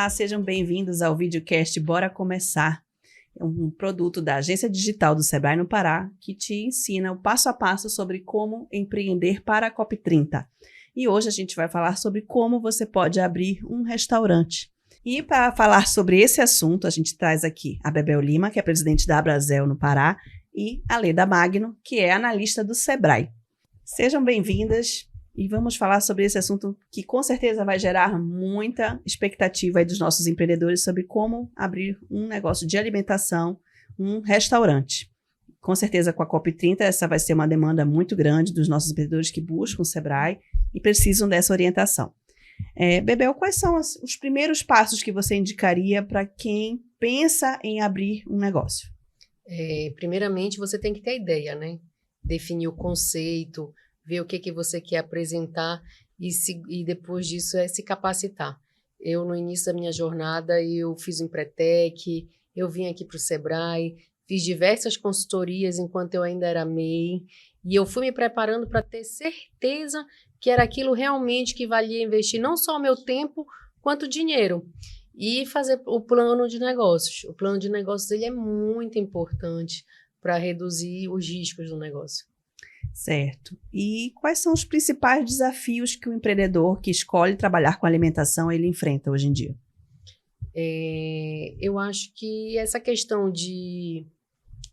Olá, sejam bem-vindos ao videocast Bora Começar. É um produto da Agência Digital do Sebrae no Pará que te ensina o passo a passo sobre como empreender para a COP30. E hoje a gente vai falar sobre como você pode abrir um restaurante. E para falar sobre esse assunto, a gente traz aqui a Bebel Lima, que é presidente da Abrazel no Pará, e a Leda Magno, que é analista do Sebrae. Sejam bem-vindas. E vamos falar sobre esse assunto que com certeza vai gerar muita expectativa aí dos nossos empreendedores sobre como abrir um negócio de alimentação, um restaurante. Com certeza com a COP30 essa vai ser uma demanda muito grande dos nossos empreendedores que buscam o Sebrae e precisam dessa orientação. Bebel, quais são os primeiros passos que você indicaria para quem pensa em abrir um negócio? Primeiramente, você tem que ter ideia, né? Definir o conceito, ver o que você quer apresentar e depois disso se capacitar. Eu, no início da minha jornada, eu fiz o Empretec, eu vim aqui para o Sebrae, fiz diversas consultorias enquanto eu ainda era MEI, e eu fui me preparando para ter certeza que era aquilo realmente que valia investir não só o meu tempo, quanto dinheiro. E fazer o plano de negócios. O plano de negócios ele é muito importante para reduzir os riscos do negócio. Certo. E quais são os principais desafios que o empreendedor que escolhe trabalhar com alimentação ele enfrenta hoje em dia? Eu acho que essa questão de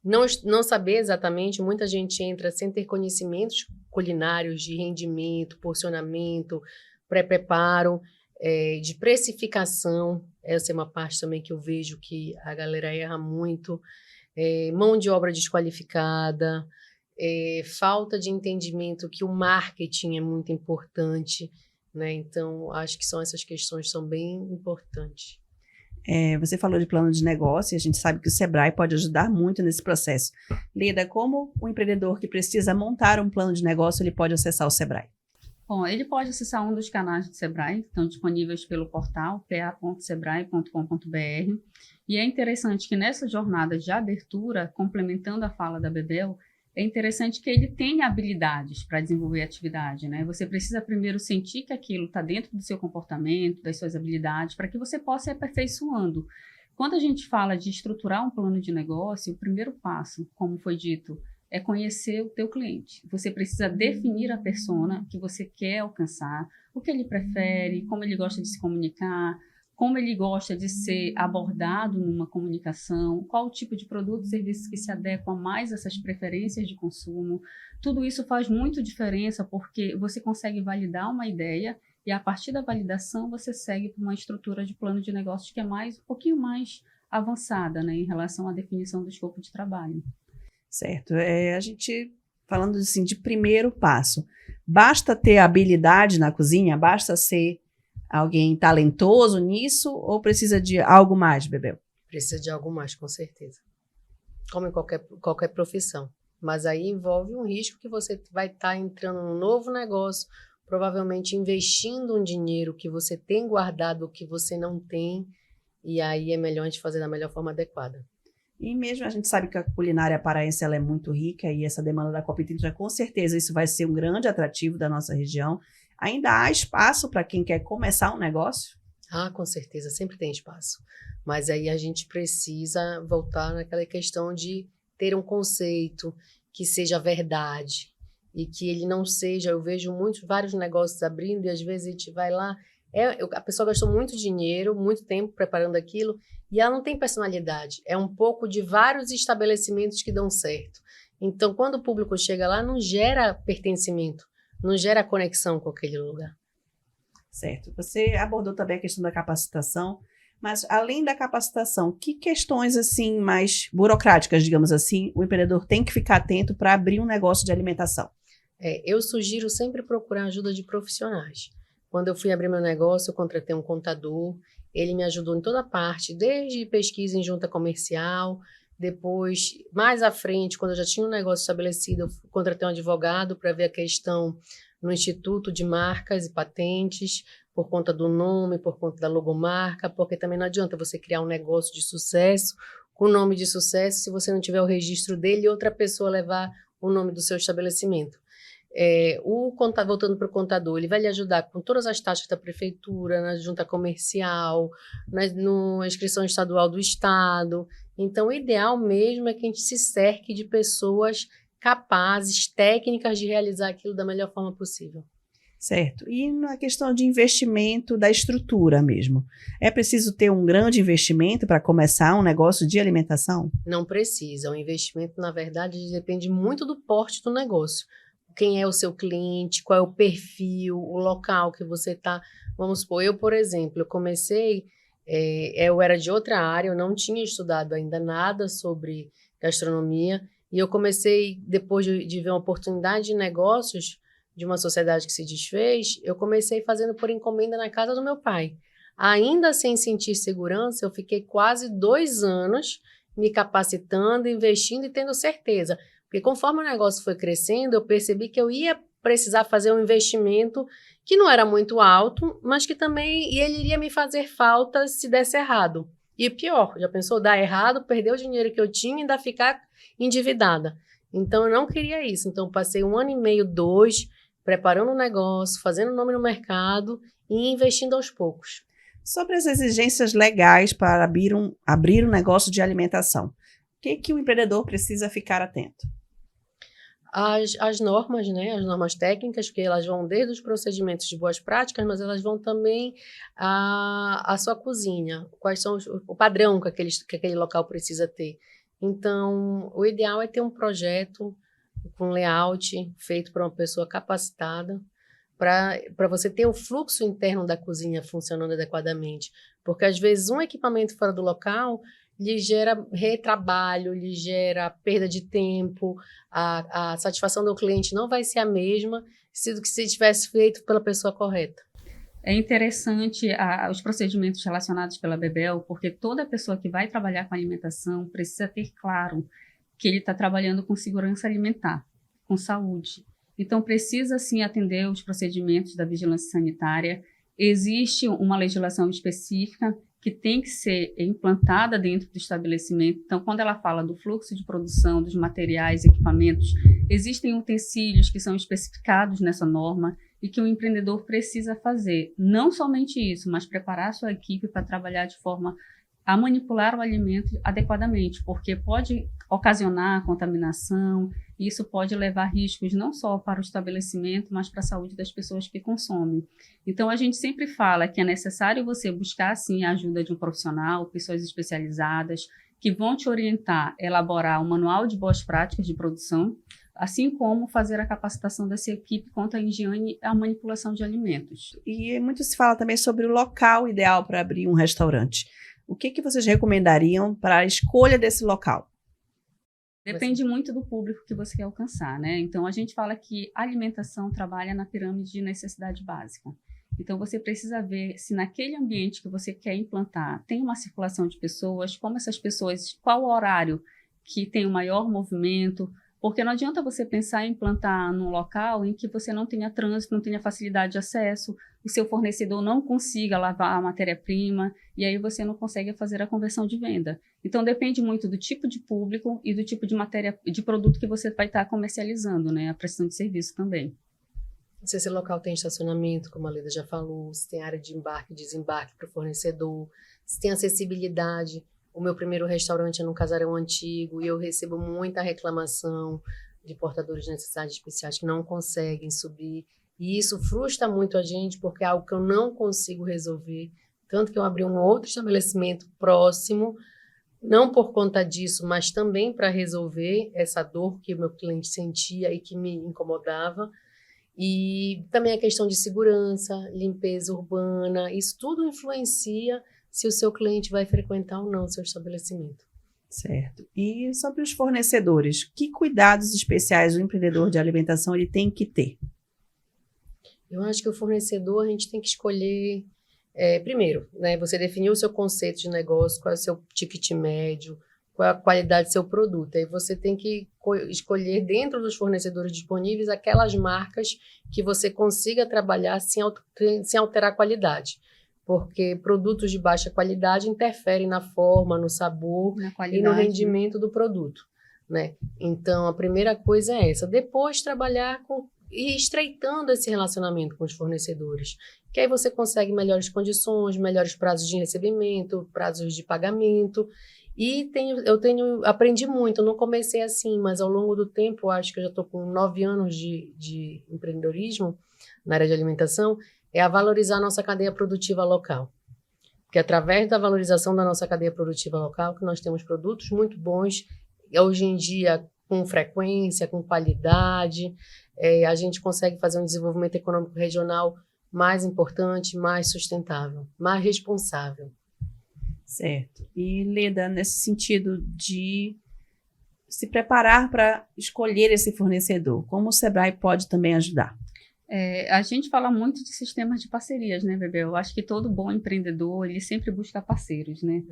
não saber exatamente, muita gente entra sem ter conhecimentos culinários de rendimento, porcionamento, pré-preparo, de precificação. Essa é uma parte também que eu vejo que a galera erra muito. Mão de obra desqualificada, falta de entendimento que o marketing é muito importante, né? Então, acho que essas questões são bem importantes. Você falou de plano de negócio e a gente sabe que o Sebrae pode ajudar muito nesse processo. Leda, como o empreendedor que precisa montar um plano de negócio, ele pode acessar o Sebrae? Bom, ele pode acessar um dos canais do Sebrae, que estão disponíveis pelo portal pa.sebrae.com.br. E é interessante que nessa jornada de abertura, complementando a fala da Bebel, é interessante que ele tenha habilidades para desenvolver a atividade, né? Você precisa primeiro sentir que aquilo está dentro do seu comportamento, das suas habilidades, para que você possa ir aperfeiçoando. Quando a gente fala de estruturar um plano de negócio, o primeiro passo, como foi dito, é conhecer o teu cliente. Você precisa definir a persona que você quer alcançar, o que ele prefere, como ele gosta de se comunicar, como ele gosta de ser abordado numa comunicação, qual o tipo de produto e serviço que se adequa mais a essas preferências de consumo. Tudo isso faz muito diferença porque você consegue validar uma ideia e a partir da validação você segue para uma estrutura de plano de negócios que é um pouquinho mais avançada, né, em relação à definição do escopo de trabalho. Certo. A gente, falando assim, de primeiro passo, basta ter habilidade na cozinha? Basta ser alguém talentoso nisso ou precisa de algo mais, Bebel? Precisa de algo mais, com certeza. Como em qualquer profissão. Mas aí envolve um risco que você vai estar entrando num novo negócio, provavelmente investindo um dinheiro que você tem guardado, que você não tem, e aí é melhor a gente fazer da melhor forma adequada. E mesmo a gente sabe que a culinária paraense ela é muito rica e essa demanda da COP30, com certeza isso vai ser um grande atrativo da nossa região. Ainda há espaço para quem quer começar um negócio? Com certeza, sempre tem espaço. Mas aí a gente precisa voltar naquela questão de ter um conceito que seja verdade e que ele não seja... Eu vejo vários negócios abrindo e às vezes a gente vai lá... a pessoa gastou muito dinheiro, muito tempo preparando aquilo e ela não tem personalidade. É um pouco de vários estabelecimentos que dão certo. Então, quando o público chega lá, não gera pertencimento. Não gera conexão com aquele lugar. Certo. Você abordou também a questão da capacitação, mas além da capacitação, que questões assim mais burocráticas, digamos assim, o empreendedor tem que ficar atento para abrir um negócio de alimentação? Eu sugiro sempre procurar ajuda de profissionais. Quando eu fui abrir meu negócio, eu contratei um contador, ele me ajudou em toda a parte, desde pesquisa em junta comercial, depois, mais à frente, quando eu já tinha um negócio estabelecido, eu contratei um advogado para ver a questão no Instituto de Marcas e Patentes, por conta do nome, por conta da logomarca, porque também não adianta você criar um negócio de sucesso, com nome de sucesso, se você não tiver o registro dele e outra pessoa levar o nome do seu estabelecimento. Voltando para o contador, ele vai lhe ajudar com todas as taxas da prefeitura, na junta comercial, na inscrição estadual do estado. Então, o ideal mesmo é que a gente se cerque de pessoas capazes, técnicas de realizar aquilo da melhor forma possível. Certo. E na questão de investimento da estrutura mesmo, é preciso ter um grande investimento para começar um negócio de alimentação? Não precisa. O investimento, na verdade, depende muito do porte do negócio. Quem é o seu cliente, qual é o perfil, o local que você está. Vamos supor, eu, por exemplo, eu comecei, eu era de outra área, eu não tinha estudado ainda nada sobre gastronomia, e eu comecei, depois de ver uma oportunidade de negócios de uma sociedade que se desfez, eu comecei fazendo por encomenda na casa do meu pai. Ainda sem sentir segurança, eu fiquei quase 2 anos me capacitando, investindo e tendo certeza. Porque conforme o negócio foi crescendo, eu percebi que eu ia precisar fazer um investimento que não era muito alto, mas que também ele iria me fazer falta se desse errado. E pior, já pensou, dar errado, perder o dinheiro que eu tinha e ainda ficar endividada. Então, eu não queria isso. Então, passei 1 ano e meio, 2, preparando o negócio, fazendo nome no mercado e investindo aos poucos. Sobre as exigências legais para abrir um negócio de alimentação, o que o empreendedor precisa ficar atento? As normas, né, as normas técnicas, porque elas vão desde os procedimentos de boas práticas, mas elas vão também a sua cozinha, quais são o padrão que aquele local precisa ter. Então, o ideal é ter um projeto com layout feito por uma pessoa capacitada, para você ter o fluxo interno da cozinha funcionando adequadamente. Porque, às vezes, um equipamento fora do local lhe gera retrabalho, lhe gera perda de tempo, a satisfação do cliente não vai ser a mesma do que se tivesse feito pela pessoa correta. É interessante os procedimentos relacionados pela Bebel, porque toda pessoa que vai trabalhar com alimentação precisa ter claro que ele está trabalhando com segurança alimentar, com saúde. Então, precisa, sim, atender os procedimentos da vigilância sanitária. Existe uma legislação específica que tem que ser implantada dentro do estabelecimento. Então, quando ela fala do fluxo de produção, dos materiais, equipamentos, existem utensílios que são especificados nessa norma e que o empreendedor precisa fazer. Não somente isso, mas preparar a sua equipe para trabalhar de forma a manipular o alimento adequadamente, porque pode ocasionar contaminação, e isso pode levar riscos não só para o estabelecimento, mas para a saúde das pessoas que consomem. Então, a gente sempre fala que é necessário você buscar, sim, a ajuda de um profissional, pessoas especializadas, que vão te orientar, elaborar um manual de boas práticas de produção, assim como fazer a capacitação dessa equipe quanto à higiene e à manipulação de alimentos. E muito se fala também sobre o local ideal para abrir um restaurante. O que vocês recomendariam para a escolha desse local? Depende muito do público que você quer alcançar, né? Então, a gente fala que a alimentação trabalha na pirâmide de necessidade básica. Então, você precisa ver se naquele ambiente que você quer implantar tem uma circulação de pessoas, como essas pessoas, qual o horário que tem o maior movimento, porque não adianta você pensar em implantar num local em que você não tenha trânsito, não tenha facilidade de acesso, o seu fornecedor não consiga lavar a matéria-prima, e aí você não consegue fazer a conversão de venda. Então, depende muito do tipo de público e do tipo de produto que você vai estar comercializando, né? A prestação de serviço também. Se esse local tem estacionamento, como a Leda já falou, se tem área de embarque e desembarque para o fornecedor, se tem acessibilidade. O meu primeiro restaurante é num casarão antigo e eu recebo muita reclamação de portadores de necessidades especiais que não conseguem subir. E isso frustra muito a gente porque é algo que eu não consigo resolver. Tanto que eu abri um outro estabelecimento próximo, não por conta disso, mas também para resolver essa dor que o meu cliente sentia e que me incomodava. E também a questão de segurança, limpeza urbana, isso tudo influencia se o seu cliente vai frequentar ou não o seu estabelecimento. Certo. E sobre os fornecedores, que cuidados especiais o empreendedor de alimentação ele tem que ter? Eu acho que o fornecedor a gente tem que escolher, primeiro, né, você definiu o seu conceito de negócio, qual é o seu ticket médio, qual é a qualidade do seu produto. Aí você tem que escolher dentro dos fornecedores disponíveis aquelas marcas que você consiga trabalhar sem alterar a qualidade. Porque produtos de baixa qualidade interferem na forma, no sabor e no rendimento do produto, né? Então, a primeira coisa é essa. Depois, trabalhar com ir estreitando esse relacionamento com os fornecedores, que aí você consegue melhores condições, melhores prazos de recebimento, prazos de pagamento. E aprendi muito, eu não comecei assim, mas ao longo do tempo, acho que eu já estou com 9 anos de empreendedorismo na área de alimentação, é a valorizar a nossa cadeia produtiva local. Porque através da valorização da nossa cadeia produtiva local, que nós temos produtos muito bons, hoje em dia com frequência, com qualidade, a gente consegue fazer um desenvolvimento econômico regional mais importante, mais sustentável, mais responsável. Certo. E, Leda, nesse sentido de se preparar para escolher esse fornecedor, como o Sebrae pode também ajudar? A gente fala muito de sistemas de parcerias, né, Bebel? Eu acho que todo bom empreendedor, ele sempre busca parceiros, né?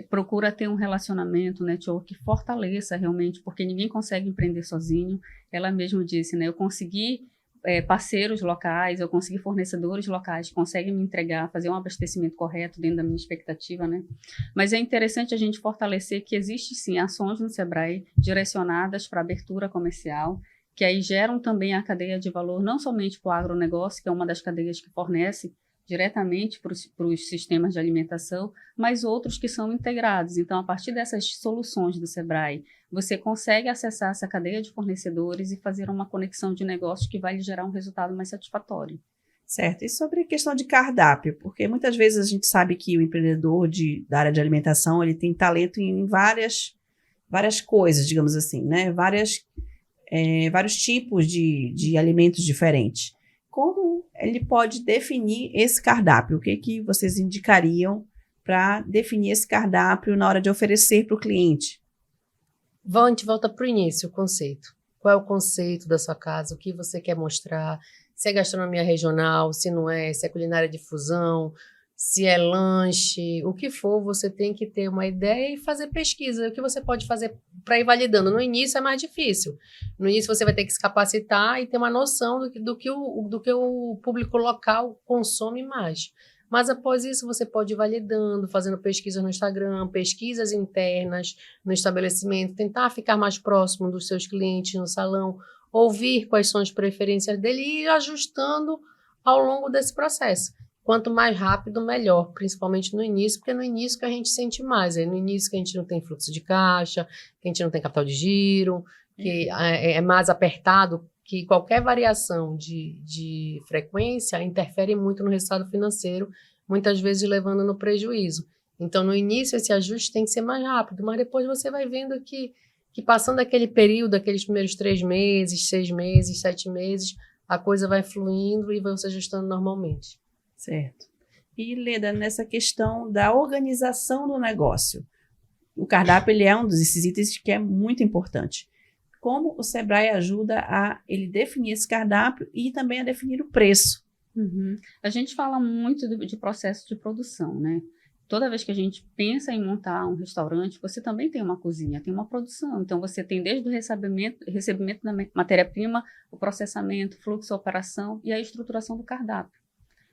Procura ter um relacionamento, network que fortaleça realmente, porque ninguém consegue empreender sozinho. Ela mesma disse, né? Eu consegui parceiros locais, eu consegui fornecedores locais que conseguem me entregar, fazer um abastecimento correto dentro da minha expectativa, né? Mas é interessante a gente fortalecer que existe, sim, ações no Sebrae direcionadas para abertura comercial, que aí geram também a cadeia de valor, não somente para o agronegócio, que é uma das cadeias que fornece diretamente para os sistemas de alimentação, mas outros que são integrados. Então, a partir dessas soluções do Sebrae, você consegue acessar essa cadeia de fornecedores e fazer uma conexão de negócios que vai lhe gerar um resultado mais satisfatório. Certo. E sobre a questão de cardápio, porque muitas vezes a gente sabe que o empreendedor da área de alimentação, ele tem talento em várias coisas, digamos assim, né? Vários tipos de alimentos diferentes. Como ele pode definir esse cardápio? O que vocês indicariam para definir esse cardápio na hora de oferecer para o cliente? A gente volta para o início, o conceito. Qual é o conceito da sua casa? O que você quer mostrar? Se é gastronomia regional, se não é, se é culinária de fusão, se é lanche, o que for, você tem que ter uma ideia e fazer pesquisa. O que você pode fazer para ir validando? No início é mais difícil. No início você vai ter que se capacitar e ter uma noção do que o público local consome mais. Mas após isso você pode ir validando, fazendo pesquisas no Instagram, pesquisas internas no estabelecimento, tentar ficar mais próximo dos seus clientes no salão, ouvir quais são as preferências dele e ir ajustando ao longo desse processo. Quanto mais rápido, melhor, principalmente no início, porque é no início que a gente sente mais. É no início que a gente não tem fluxo de caixa, que a gente não tem capital de giro, que é mais apertado, que qualquer variação de frequência interfere muito no resultado financeiro, muitas vezes levando no prejuízo. Então, no início, esse ajuste tem que ser mais rápido, mas depois você vai vendo que passando aquele período, aqueles primeiros 3 meses, 6 meses, 7 meses, a coisa vai fluindo e vai se ajustando normalmente. Certo. E, Leda, nessa questão da organização do negócio, o cardápio ele é um desses itens que é muito importante. Como o Sebrae ajuda a ele definir esse cardápio e também a definir o preço? Uhum. A gente fala muito de processo de produção, né? Toda vez que a gente pensa em montar um restaurante, você também tem uma cozinha, tem uma produção. Então, você tem desde o recebimento da matéria-prima, o processamento, fluxo, operação e a estruturação do cardápio.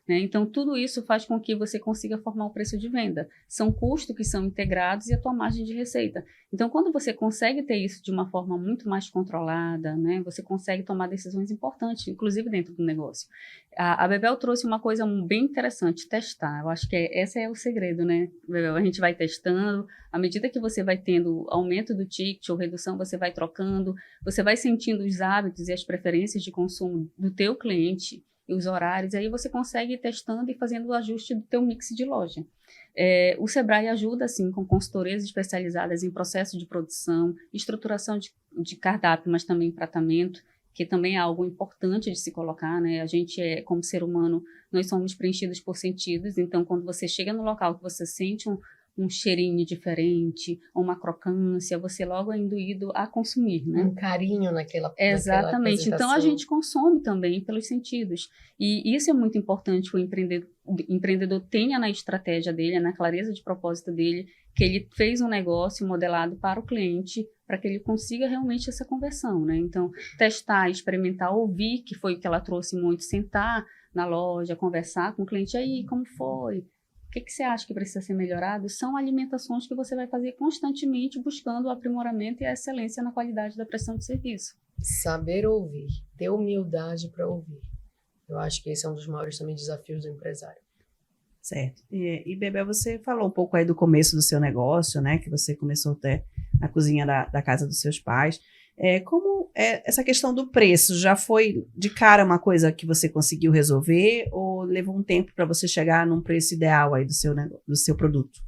Né? Então, tudo isso faz com que você consiga formar o preço de venda. São custos que são integrados e a tua margem de receita. Então, quando você consegue ter isso de uma forma muito mais controlada, né, você consegue tomar decisões importantes, inclusive dentro do negócio. A Bebel trouxe uma coisa bem interessante, testar. Eu acho que esse é o segredo, né, Bebel? A gente vai testando, à medida que você vai tendo aumento do ticket ou redução, você vai trocando, você vai sentindo os hábitos e as preferências de consumo do teu cliente, e os horários, aí você consegue ir testando e fazendo o ajuste do teu mix de loja. O Sebrae ajuda, assim, com consultorias especializadas em processo de produção, estruturação de cardápio, mas também tratamento, que também é algo importante de se colocar, né? A gente, como ser humano, nós somos preenchidos por sentidos, então quando você chega no local que você sente um cheirinho diferente, uma crocância, você logo é induído a consumir, né? Um carinho naquela Exatamente. Então, a gente consome também pelos sentidos. E isso é muito importante que o empreendedor tenha na estratégia dele, na clareza de propósito dele, que ele fez um negócio modelado para o cliente, para que ele consiga realmente essa conversão, né? Então, testar, experimentar, ouvir, que foi o que ela trouxe muito, sentar na loja, conversar com o cliente, aí, como foi? que você acha que precisa ser melhorado? São alimentações que você vai fazer constantemente buscando o aprimoramento e a excelência na qualidade da prestação de serviço. Saber ouvir, ter humildade para ouvir. Eu acho que esse é um dos maiores também desafios do empresário. Certo. E Bebel, você falou um pouco aí do começo do seu negócio, né? Que você começou até na cozinha da casa dos seus pais. Como essa questão do preço já foi de cara uma coisa que você conseguiu resolver ou levou um tempo para você chegar num preço ideal aí do seu produto?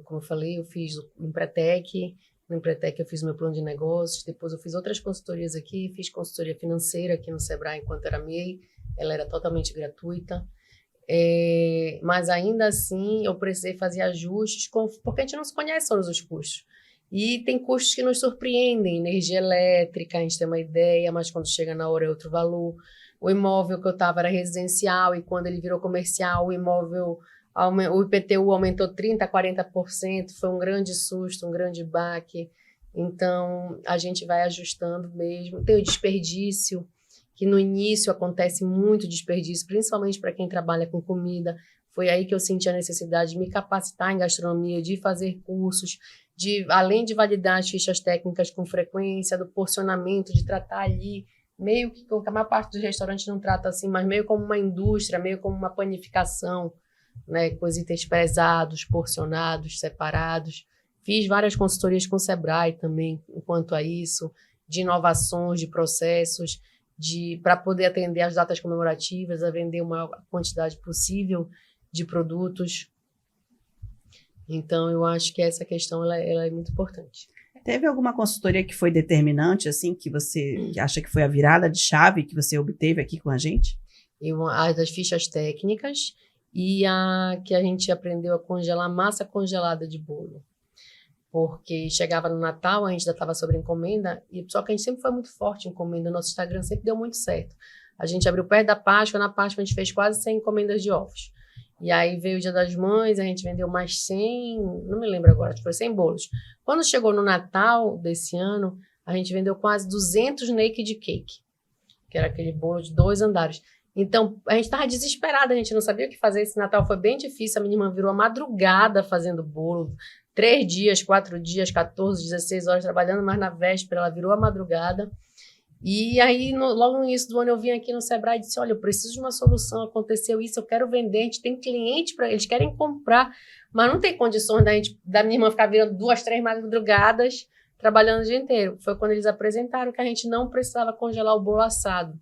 Como eu falei, eu fiz o Empretec. No Empretec eu fiz meu plano de negócios. Depois eu fiz outras consultorias aqui. Fiz consultoria financeira aqui no Sebrae enquanto era MEI. Ela era totalmente gratuita. Mas ainda assim eu precisei fazer ajustes, porque a gente não se conhece todos os custos. E tem custos que nos surpreendem, energia elétrica, a gente tem uma ideia, mas quando chega na hora é outro valor. O imóvel que eu estava era residencial e quando ele virou comercial, o IPTU aumentou 30%, 40%, foi um grande susto, um grande baque. Então, a gente vai ajustando mesmo. Tem o desperdício, que no início acontece muito desperdício, principalmente para quem trabalha com comida. Foi aí que eu senti a necessidade de me capacitar em gastronomia, de fazer cursos, além de validar as fichas técnicas com frequência, do porcionamento, de tratar ali, meio que a maior parte dos restaurantes não trata assim, mas meio como uma indústria, meio como uma panificação, né, com os itens pesados, porcionados, separados. Fiz várias consultorias com o Sebrae também, quanto a isso, de inovações, de processos, para poder atender as datas comemorativas, a vender uma quantidade possível de produtos. Então, eu acho que essa questão ela é muito importante. Teve alguma consultoria que foi determinante, assim, que você acha que foi a virada de chave que você obteve aqui com a gente? As das fichas técnicas e a que a gente aprendeu a congelar massa congelada de bolo. Porque chegava no Natal, a gente ainda estava sobre encomenda, só que a gente sempre foi muito forte em encomenda, nosso Instagram sempre deu muito certo. A gente abriu perto da Páscoa, na Páscoa a gente fez quase 100 encomendas de ovos. E aí veio o Dia das Mães, a gente vendeu mais 100, não me lembro agora, acho que foi 100 bolos. Quando chegou no Natal desse ano, a gente vendeu quase 200 naked cake, que era aquele bolo de 2 andares. Então, a gente estava desesperada, a gente não sabia o que fazer. Esse Natal foi bem difícil, a minha irmã virou a madrugada fazendo bolo, 3 dias, 4 dias, 14, 16 horas trabalhando, mas na véspera ela virou a madrugada. E aí, logo no início do ano, eu vim aqui no Sebrae e disse, olha, eu preciso de uma solução, aconteceu isso, eu quero vender, a gente tem cliente, eles querem comprar, mas não tem condições da minha irmã ficar virando 2, 3 madrugadas, trabalhando o dia inteiro. Foi quando eles apresentaram que a gente não precisava congelar o bolo assado,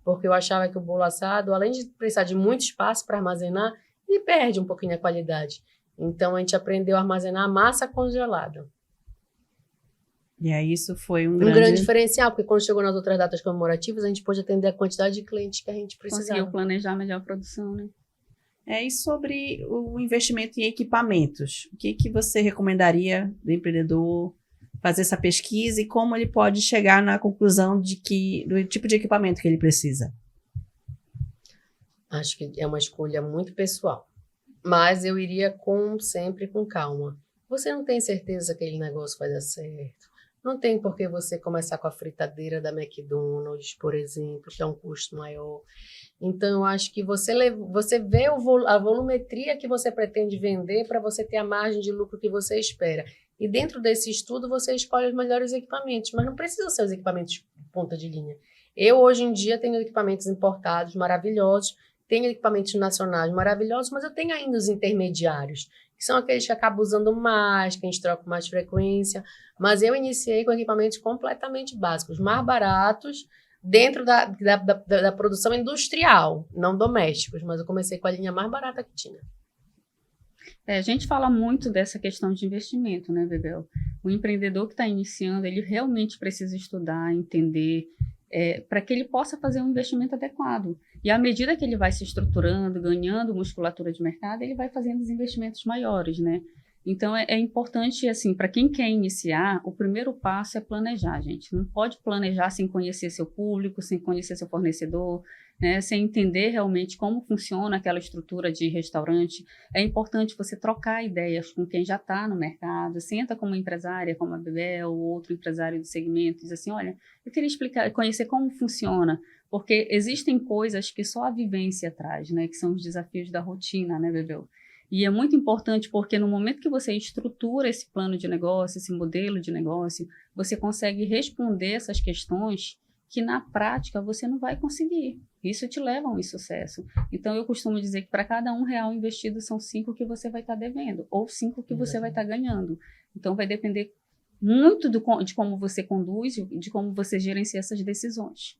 porque eu achava que o bolo assado, além de precisar de muito espaço para armazenar, ele perde um pouquinho a qualidade. Então, a gente aprendeu a armazenar a massa congelada. E aí isso foi um grande diferencial, porque quando chegou nas outras datas comemorativas, a gente pôde atender a quantidade de clientes que a gente precisava. Conseguiu planejar melhor a produção, né? E sobre o investimento em equipamentos, o que você recomendaria do empreendedor fazer essa pesquisa e como ele pode chegar na conclusão do tipo de equipamento que ele precisa? Acho que é uma escolha muito pessoal, mas eu iria sempre com calma. Você não tem certeza que aquele negócio vai dar certo. Não tem por que você começar com a fritadeira da McDonald's, por exemplo, que é um custo maior. Então, eu acho que você vê a volumetria que você pretende vender para você ter a margem de lucro que você espera. E dentro desse estudo, você escolhe os melhores equipamentos, mas não precisa ser os equipamentos de ponta de linha. Eu, hoje em dia, tenho equipamentos importados maravilhosos, tenho equipamentos nacionais maravilhosos, mas eu tenho ainda os intermediários, que são aqueles que acabam usando mais, que a gente troca com mais frequência. Mas eu iniciei com equipamentos completamente básicos, mais baratos, dentro da produção industrial, não domésticos, mas eu comecei com a linha mais barata que tinha. A gente fala muito dessa questão de investimento, né, Bebel? O empreendedor que está iniciando, ele realmente precisa estudar, entender, para que ele possa fazer um investimento adequado. E à medida que ele vai se estruturando, ganhando musculatura de mercado, ele vai fazendo os investimentos maiores, né? Então, é importante, assim, para quem quer iniciar, o primeiro passo é planejar, gente. Não pode planejar sem conhecer seu público, sem conhecer seu fornecedor, né? Sem entender realmente como funciona aquela estrutura de restaurante. É importante você trocar ideias com quem já está no mercado. Senta com uma empresária, como a Bebel, ou outro empresário do segmento, diz assim, olha, eu queria conhecer como funciona, porque existem coisas que só a vivência traz, né? Que são os desafios da rotina, né, Bebel? E é muito importante porque no momento que você estrutura esse plano de negócio, esse modelo de negócio, você consegue responder essas questões que na prática você não vai conseguir. Isso te leva a um insucesso. Então eu costumo dizer que para cada R$1 investido são 5 que você vai estar devendo, ou 5 que você vai estar ganhando. Então vai depender muito de como você conduz e de como você gerencia essas decisões.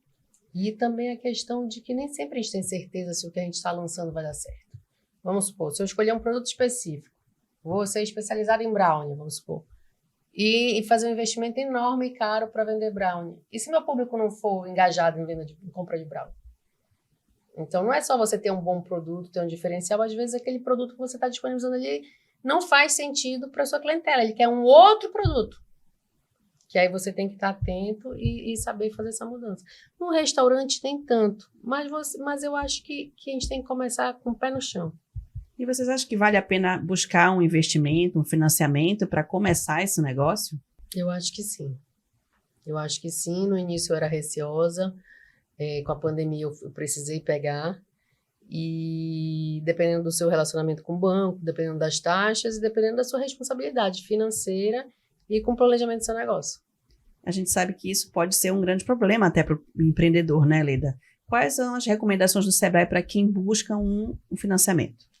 E também a questão de que nem sempre a gente tem certeza se o que a gente está lançando vai dar certo. Vamos supor, se eu escolher um produto específico, vou ser especializado em brownie, vamos supor, e fazer um investimento enorme e caro para vender brownie. E se meu público não for engajado em compra de brownie? Então, não é só você ter um bom produto, ter um diferencial. Às vezes, aquele produto que você está disponibilizando ali não faz sentido para a sua clientela. Ele quer um outro produto. Que aí você tem que estar atento e saber fazer essa mudança. No restaurante, nem tanto. Mas eu acho que a gente tem que começar com o pé no chão. E vocês acham que vale a pena buscar um investimento, um financiamento para começar esse negócio? Eu acho que sim. Eu acho que sim. No início eu era receosa. Com a pandemia eu precisei pegar. E dependendo do seu relacionamento com o banco, dependendo das taxas e dependendo da sua responsabilidade financeira e com o planejamento do seu negócio. A gente sabe que isso pode ser um grande problema até para o empreendedor, né, Leda? Quais são as recomendações do Sebrae para quem busca um financiamento?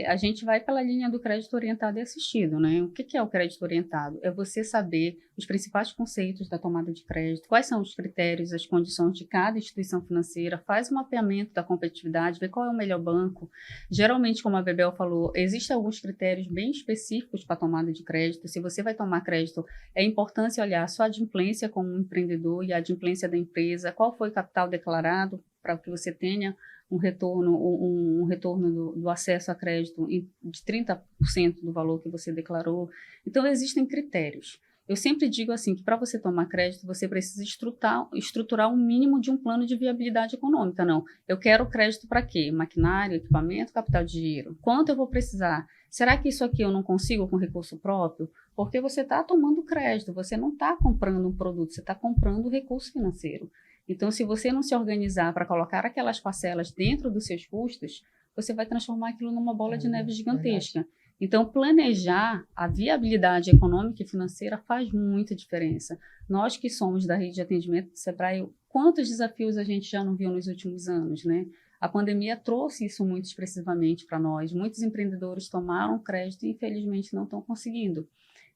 A gente vai pela linha do crédito orientado e assistido, né? O que é o crédito orientado? É você saber os principais conceitos da tomada de crédito, quais são os critérios, as condições de cada instituição financeira, faz um mapeamento da competitividade, vê qual é o melhor banco. Geralmente, como a Bebel falou, existem alguns critérios bem específicos para a tomada de crédito. Se você vai tomar crédito, é importante olhar a sua adimplência como um empreendedor e a adimplência da empresa, qual foi o capital declarado para que você tenha um retorno do acesso a crédito de 30% do valor que você declarou. Então, existem critérios. Eu sempre digo assim, que para você tomar crédito, você precisa estruturar um mínimo de um plano de viabilidade econômica. Não, eu quero crédito para quê? Maquinário, equipamento, capital de giro. Quanto eu vou precisar? Será que isso aqui eu não consigo com recurso próprio? Porque você está tomando crédito, você não está comprando um produto, você está comprando recurso financeiro. Então, se você não se organizar para colocar aquelas parcelas dentro dos seus custos, você vai transformar aquilo numa bola de neve gigantesca. Então, planejar a viabilidade econômica e financeira faz muita diferença. Nós que somos da rede de atendimento do Sebrae, quantos desafios a gente já não viu nos últimos anos, né? A pandemia trouxe isso muito expressivamente para nós. Muitos empreendedores tomaram crédito e, infelizmente, não estão conseguindo.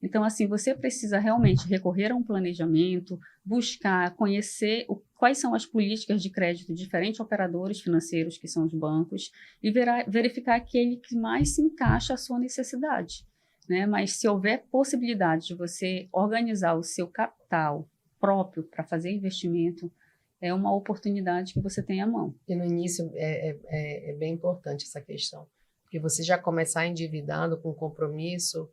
Então, assim, você precisa realmente recorrer a um planejamento, buscar, conhecer quais são as políticas de crédito de diferentes operadores financeiros, que são os bancos, e verificar aquele que mais se encaixa à sua necessidade, né? Mas se houver possibilidade de você organizar o seu capital próprio para fazer investimento, é uma oportunidade que você tem à mão. E no início é bem importante essa questão, porque você já começar endividado com compromisso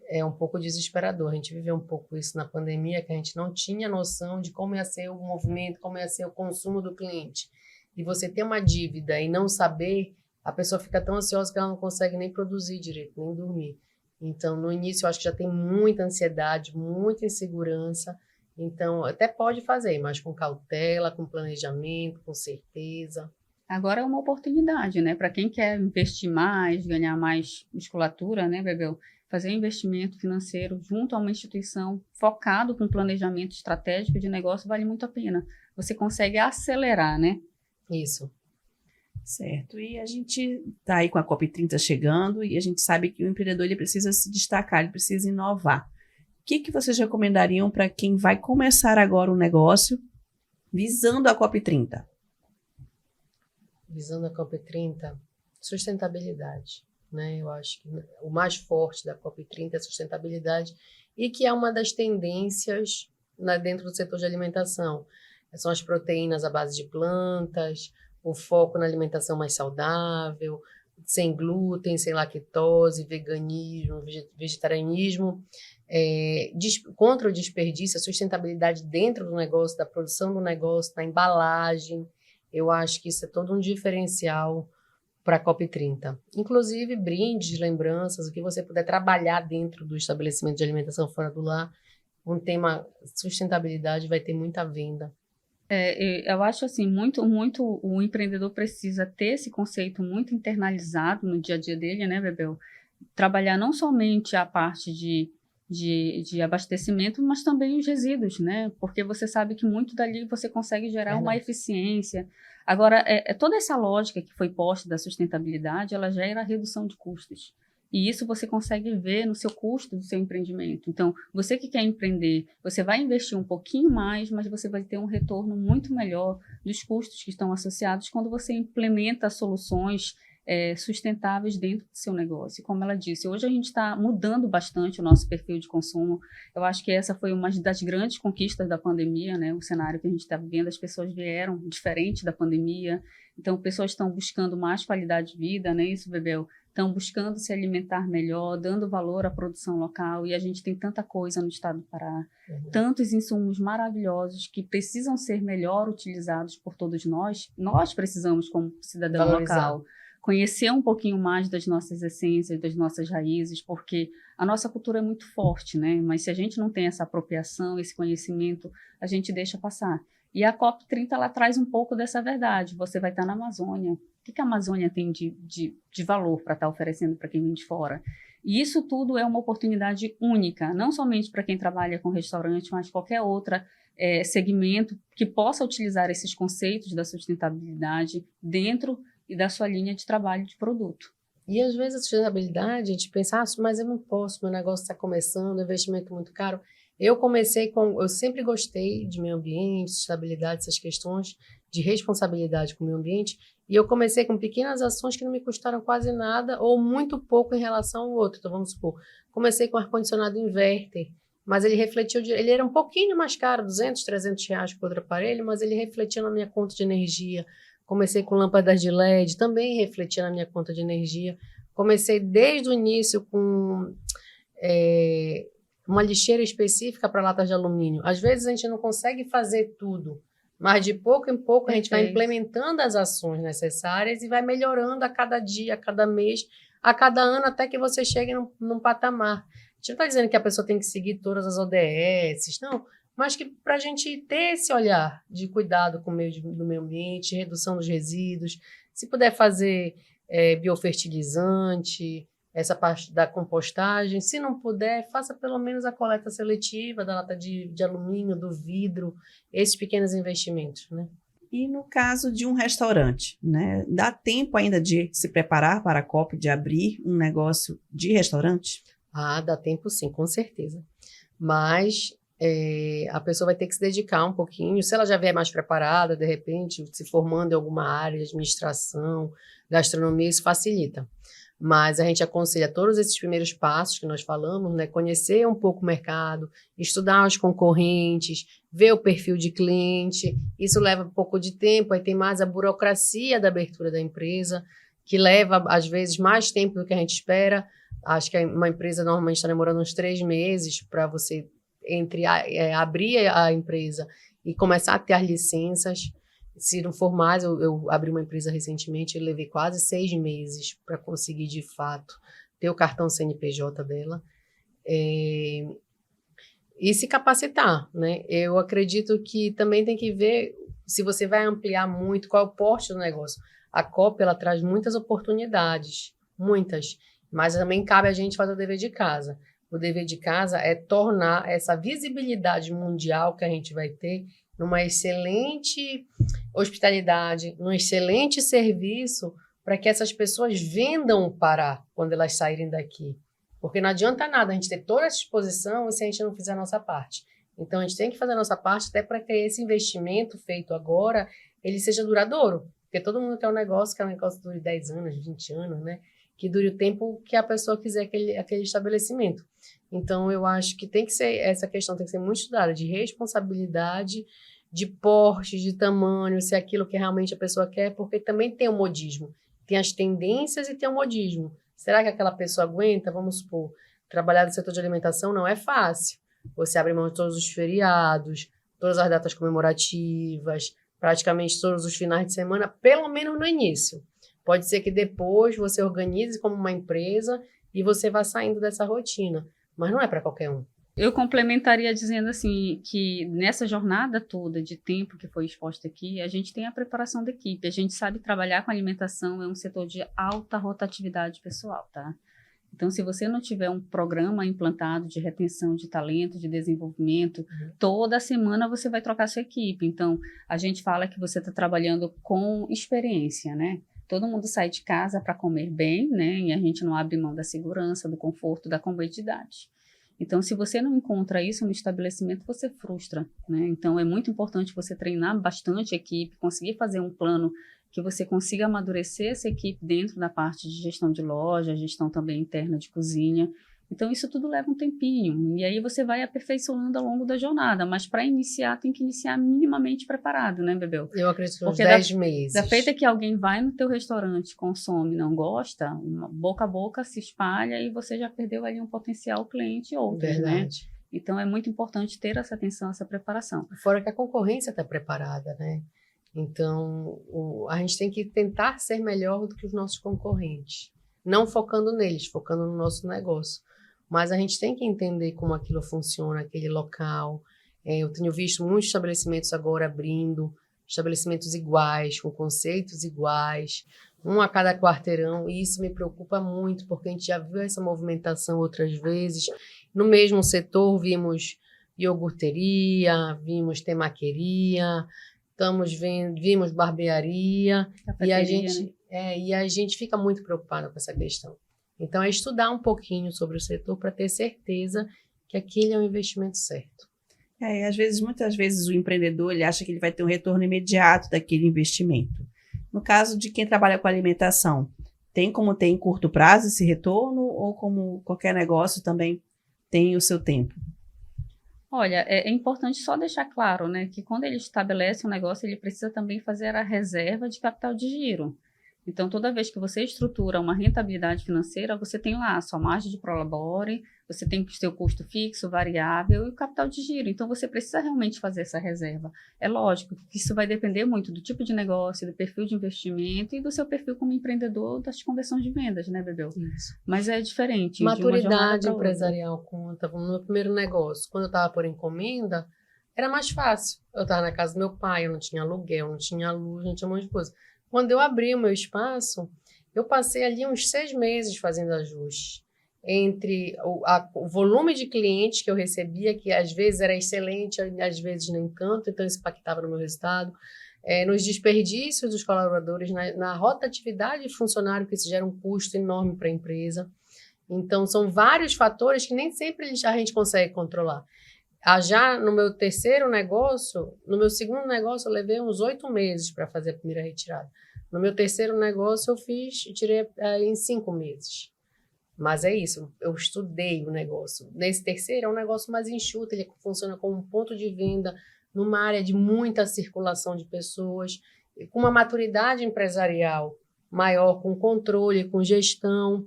é um pouco desesperador. A gente viveu um pouco isso na pandemia, que a gente não tinha noção de como ia ser o movimento, como ia ser o consumo do cliente. E você ter uma dívida e não saber, a pessoa fica tão ansiosa que ela não consegue nem produzir direito, nem dormir. Então, no início, eu acho que já tem muita ansiedade, muita insegurança. Então, até pode fazer, mas com cautela, com planejamento, com certeza. Agora é uma oportunidade, né? Para quem quer investir mais, ganhar mais musculatura, né, Bebel? Fazer um investimento financeiro junto a uma instituição focado com planejamento estratégico de negócio vale muito a pena. Você consegue acelerar, né? Isso. Certo. E a gente está aí com a COP30 chegando e a gente sabe que o empreendedor ele precisa se destacar, ele precisa inovar. O que vocês recomendariam para quem vai começar agora um negócio visando a COP30? Visando a COP30, sustentabilidade, né? Eu acho que o mais forte da COP30 é a sustentabilidade e que é uma das tendências dentro do setor de alimentação. São as proteínas à base de plantas, o foco na alimentação mais saudável, sem glúten, sem lactose, veganismo, vegetarianismo, contra o desperdício, a sustentabilidade dentro do negócio, da produção do negócio, da embalagem. Eu acho que isso é todo um diferencial para a COP30. Inclusive, brindes, lembranças, o que você puder trabalhar dentro do estabelecimento de alimentação fora do lar, um tema sustentabilidade vai ter muita venda. Eu acho assim, muito o empreendedor precisa ter esse conceito muito internalizado no dia a dia dele, né, Bebel? Trabalhar não somente a parte de abastecimento, mas também os resíduos, né? Porque você sabe que muito dali você consegue gerar uma eficiência. Agora, toda essa lógica que foi posta da sustentabilidade, ela gera redução de custos. E isso você consegue ver no seu custo do seu empreendimento. Então, você que quer empreender, você vai investir um pouquinho mais, mas você vai ter um retorno muito melhor dos custos que estão associados quando você implementa soluções sustentáveis dentro do seu negócio. Como ela disse, hoje a gente está mudando bastante o nosso perfil de consumo. Eu acho que essa foi uma das grandes conquistas da pandemia, né? O cenário que a gente está vivendo, as pessoas vieram diferente da pandemia, então pessoas estão buscando mais qualidade de vida, né? Isso, Bebel? Estão buscando se alimentar melhor, dando valor à produção local, e a gente tem tanta coisa no estado do Pará, tantos insumos maravilhosos que precisam ser melhor utilizados por todos nós. Nós precisamos, como cidadão local, conhecer um pouquinho mais das nossas essências, das nossas raízes, porque a nossa cultura é muito forte, né? Mas se a gente não tem essa apropriação, esse conhecimento, a gente deixa passar. E a COP30, ela traz um pouco dessa verdade. Você vai estar na Amazônia. O que a Amazônia tem de valor para estar oferecendo para quem vem de fora? E isso tudo é uma oportunidade única, não somente para quem trabalha com restaurante, mas qualquer outro segmento que possa utilizar esses conceitos da sustentabilidade dentro e da sua linha de trabalho de produto. E às vezes a sustentabilidade, a gente pensa, mas eu não posso, meu negócio está começando, investimento muito caro. Eu sempre gostei de meio ambiente, sustentabilidade, essas questões de responsabilidade com o meio ambiente, e eu comecei com pequenas ações que não me custaram quase nada ou muito pouco em relação ao outro. Então, vamos supor, comecei com ar-condicionado inverter, mas ele era um pouquinho mais caro, 200, 300 reais por outro aparelho, mas ele refletia na minha conta de energia. Comecei com lâmpadas de LED, também refletia na minha conta de energia. Comecei desde o início com uma lixeira específica para latas de alumínio. Às vezes a gente não consegue fazer tudo, mas de pouco em pouco a gente vai implementando as ações necessárias e vai melhorando a cada dia, a cada mês, a cada ano, até que você chegue num patamar. A gente não está dizendo que a pessoa tem que seguir todas as ODS, não, mas que para a gente ter esse olhar de cuidado com do meio ambiente, redução dos resíduos, se puder fazer biofertilizante, essa parte da compostagem, se não puder, faça pelo menos a coleta seletiva da lata de alumínio, do vidro, esses pequenos investimentos, né? E no caso de um restaurante, né? Dá tempo ainda de se preparar para a COP, de abrir um negócio de restaurante? Ah, dá tempo sim, com certeza. Mas a pessoa vai ter que se dedicar um pouquinho. Se ela já vier mais preparada, de repente, se formando em alguma área de administração, gastronomia, isso facilita. Mas a gente aconselha todos esses primeiros passos que nós falamos, né? Conhecer um pouco o mercado, estudar os concorrentes, ver o perfil de cliente. Isso leva um pouco de tempo, aí tem mais a burocracia da abertura da empresa, que leva, às vezes, mais tempo do que a gente espera. Acho que uma empresa normalmente está demorando uns 3 meses para você abrir a empresa e começar a ter as licenças. Se não for mais, eu abri uma empresa recentemente e levei quase 6 meses para conseguir, de fato, ter o cartão CNPJ dela. E se capacitar, né? Eu acredito que também tem que ver se você vai ampliar muito, qual é o porte do negócio. A COP, ela traz muitas oportunidades, muitas, mas também cabe a gente fazer o dever de casa. O dever de casa é tornar essa visibilidade mundial que a gente vai ter numa excelente hospitalidade, num excelente serviço, para que essas pessoas vendam o Pará quando elas saírem daqui. Porque não adianta nada a gente ter toda essa exposição se a gente não fizer a nossa parte. Então, a gente tem que fazer a nossa parte até para que esse investimento feito agora, ele seja duradouro. Porque todo mundo quer um negócio que dure 10 anos, 20 anos, né? Que dure o tempo que a pessoa quiser aquele estabelecimento. Então, eu acho que essa questão tem que ser muito estudada, de responsabilidade, de porte, de tamanho, se é aquilo que realmente a pessoa quer, porque também tem o modismo. Tem as tendências e tem o modismo. Será que aquela pessoa aguenta? Vamos supor, trabalhar no setor de alimentação não é fácil. Você abre mão de todos os feriados, todas as datas comemorativas, praticamente todos os finais de semana, pelo menos no início. Pode ser que depois você organize como uma empresa e você vá saindo dessa rotina. Mas não é para qualquer um. Eu complementaria dizendo assim que nessa jornada toda de tempo que foi exposta aqui, a gente tem a preparação da equipe, a gente sabe trabalhar com alimentação, é um setor de alta rotatividade pessoal, tá? Então, se você não tiver um programa implantado de retenção de talento, de desenvolvimento, toda semana você vai trocar sua equipe. Então, a gente fala que você está trabalhando com experiência, né? Todo mundo sai de casa para comer bem, né? E a gente não abre mão da segurança, do conforto, da comodidade. Então, se você não encontra isso no estabelecimento, você frustra, né? Então, é muito importante você treinar bastante a equipe, conseguir fazer um plano que você consiga amadurecer essa equipe dentro da parte de gestão de loja, gestão também interna de cozinha. Então, isso tudo leva um tempinho. E aí você vai aperfeiçoando ao longo da jornada. Mas para iniciar, tem que iniciar minimamente preparado, né, Bebel? Eu acredito que uns Porque 10 meses. Da feita que alguém vai no teu restaurante, consome, não gosta, boca a boca se espalha e você já perdeu ali um potencial cliente e outros, né? Verdade. Então, é muito importante ter essa atenção, essa preparação. Fora que a concorrência está preparada, né? Então, a gente tem que tentar ser melhor do que os nossos concorrentes. Não focando neles, focando no nosso negócio. Mas a gente tem que entender como aquilo funciona, aquele local. Eu tenho visto muitos estabelecimentos agora abrindo, estabelecimentos iguais, com conceitos iguais, um a cada quarteirão, e isso me preocupa muito, porque a gente já viu essa movimentação outras vezes. No mesmo setor, vimos iogurteria, vimos temaqueria, vimos barbearia, e a gente fica muito preocupado com essa questão. Então, é estudar um pouquinho sobre o setor para ter certeza que aquele é um investimento certo. Muitas vezes o empreendedor ele acha que ele vai ter um retorno imediato daquele investimento. No caso de quem trabalha com alimentação, tem como ter em curto prazo esse retorno ou como qualquer negócio também tem o seu tempo? Olha, é importante só deixar claro, né, que quando ele estabelece um negócio, ele precisa também fazer a reserva de capital de giro. Então, toda vez que você estrutura uma rentabilidade financeira, você tem lá a sua margem de prolabore, você tem o seu custo fixo, variável e o capital de giro. Então, você precisa realmente fazer essa reserva. É lógico que isso vai depender muito do tipo de negócio, do perfil de investimento e do seu perfil como empreendedor das conversões de vendas, né, Bebel? Isso. Mas é diferente. Maturidade empresarial conta. No meu primeiro negócio, quando eu estava por encomenda, era mais fácil. Eu estava na casa do meu pai, eu não tinha aluguel, não tinha luz, não tinha um monte de coisa. Quando eu abri o meu espaço, eu passei ali uns 6 meses fazendo ajustes entre o volume de clientes que eu recebia, que às vezes era excelente, às vezes nem tanto, então isso impactava no meu resultado, nos desperdícios dos colaboradores, na rotatividade de funcionário, que isso gera um custo enorme para a empresa. Então, são vários fatores que nem sempre a gente consegue controlar. Já no meu terceiro negócio, no meu segundo negócio, eu levei uns 8 meses para fazer a primeira retirada. No meu terceiro negócio, eu tirei em 5 meses. Mas é isso, eu estudei o negócio. Nesse terceiro, é um negócio mais enxuto, ele funciona como um ponto de venda numa área de muita circulação de pessoas, com uma maturidade empresarial maior, com controle, com gestão,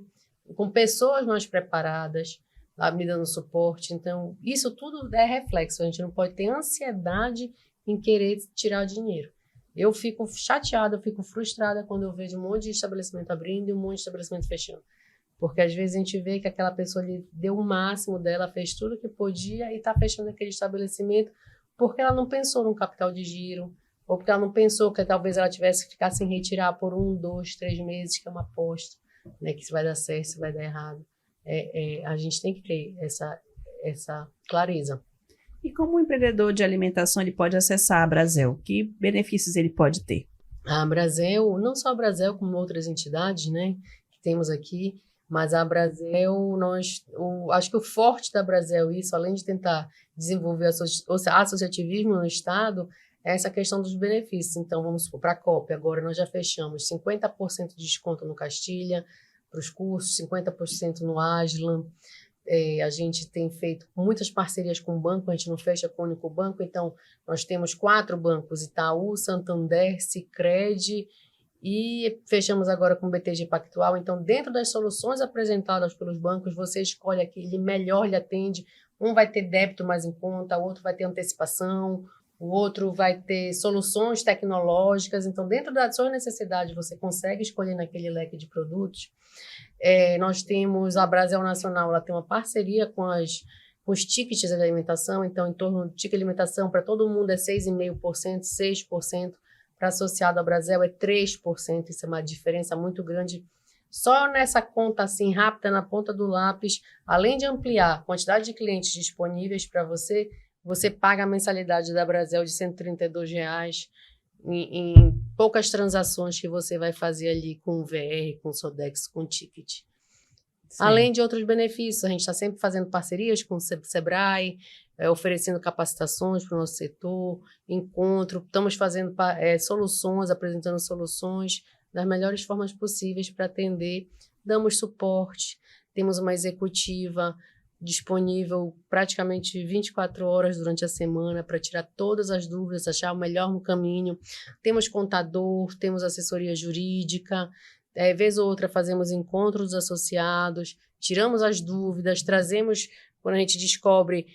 com pessoas mais preparadas, me dando suporte. Então, isso tudo é reflexo. A gente não pode ter ansiedade em querer tirar dinheiro. Eu fico chateada, eu fico frustrada quando eu vejo um monte de estabelecimento abrindo e um monte de estabelecimento fechando. Porque às vezes a gente vê que aquela pessoa ali deu o máximo dela, fez tudo o que podia e está fechando aquele estabelecimento porque ela não pensou no capital de giro, ou porque ela não pensou que talvez ela tivesse que ficar sem retirar por 1, 2, 3 meses, que é uma aposta, né, que se vai dar certo, se vai dar errado. A gente tem que ter essa clareza. E como o empreendedor de alimentação ele pode acessar a Brasel? Que benefícios ele pode ter? A Brasel, não só a Brasel, como outras entidades, né, que temos aqui, mas a Brasel, acho que o forte da Brasel, isso, além de tentar desenvolver associativismo no Estado, é essa questão dos benefícios. Então, vamos supor, para a COP, agora nós já fechamos 50% de desconto no Castilha, para os cursos, 50% no Aslan. A gente tem feito muitas parcerias com o banco, a gente não fecha com o único banco, então nós temos 4 bancos, Itaú, Santander, Sicredi, e fechamos agora com o BTG Pactual. Então, dentro das soluções apresentadas pelos bancos, você escolhe aquele melhor lhe atende. Um vai ter débito mais em conta, o outro vai ter antecipação, o outro vai ter soluções tecnológicas. Então, dentro das suas necessidades, você consegue escolher naquele leque de produtos. Nós temos a Brasel Nacional, ela tem uma parceria com as os tickets de alimentação, então em torno do ticket de alimentação para todo mundo é 6,5%, 6%, para associado ao Brasel é 3%, isso é uma diferença muito grande. Só nessa conta assim rápida, na ponta do lápis, além de ampliar a quantidade de clientes disponíveis para você, você paga a mensalidade da Brasel de R$ 132 em poucas transações que você vai fazer ali com o VR, com o Sodex, com o ticket. Sim. Além de outros benefícios, a gente está sempre fazendo parcerias com o Sebrae, oferecendo capacitações para o nosso setor, encontro, estamos fazendo soluções, apresentando soluções das melhores formas possíveis para atender, damos suporte, temos uma executiva disponível praticamente 24 horas durante a semana para tirar todas as dúvidas, achar o melhor caminho, temos contador, temos assessoria jurídica, vez ou outra fazemos encontros dos associados, tiramos as dúvidas, trazemos, quando a gente descobre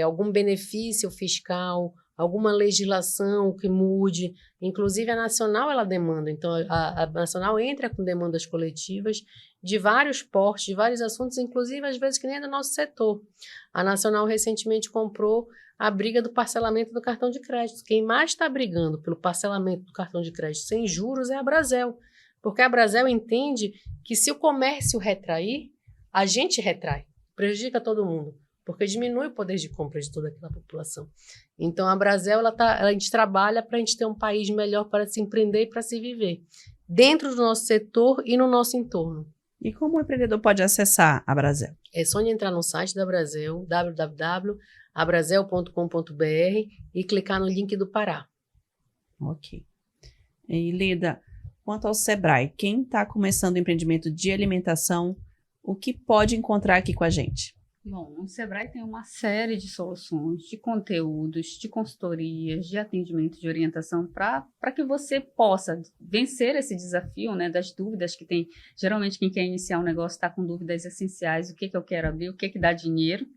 algum benefício fiscal, alguma legislação que mude, inclusive a Nacional ela demanda, então a Nacional entra com demandas coletivas de vários portes, de vários assuntos, inclusive às vezes que nem é do nosso setor. A Nacional recentemente comprou a briga do parcelamento do cartão de crédito. Quem mais está brigando pelo parcelamento do cartão de crédito sem juros é a Brasel, porque a Brasel entende que se o comércio retrair, a gente retrai, prejudica todo mundo, porque diminui o poder de compra de toda aquela população. Então, a Brasel, a gente trabalha para a gente ter um país melhor para se empreender e para se viver, dentro do nosso setor e no nosso entorno. E como o empreendedor pode acessar a Brasel? É só entrar no site da Brasel, www.abrasel.com.br e clicar no link do Pará. Ok. E Leda, quanto ao Sebrae, quem está começando o empreendimento de alimentação, o que pode encontrar aqui com a gente? Bom, o Sebrae tem uma série de soluções, de conteúdos, de consultorias, de atendimento, de orientação para que você possa vencer esse desafio, né, das dúvidas que tem. Geralmente, quem quer iniciar um negócio está com dúvidas essenciais, o que eu quero abrir, o que dá dinheiro,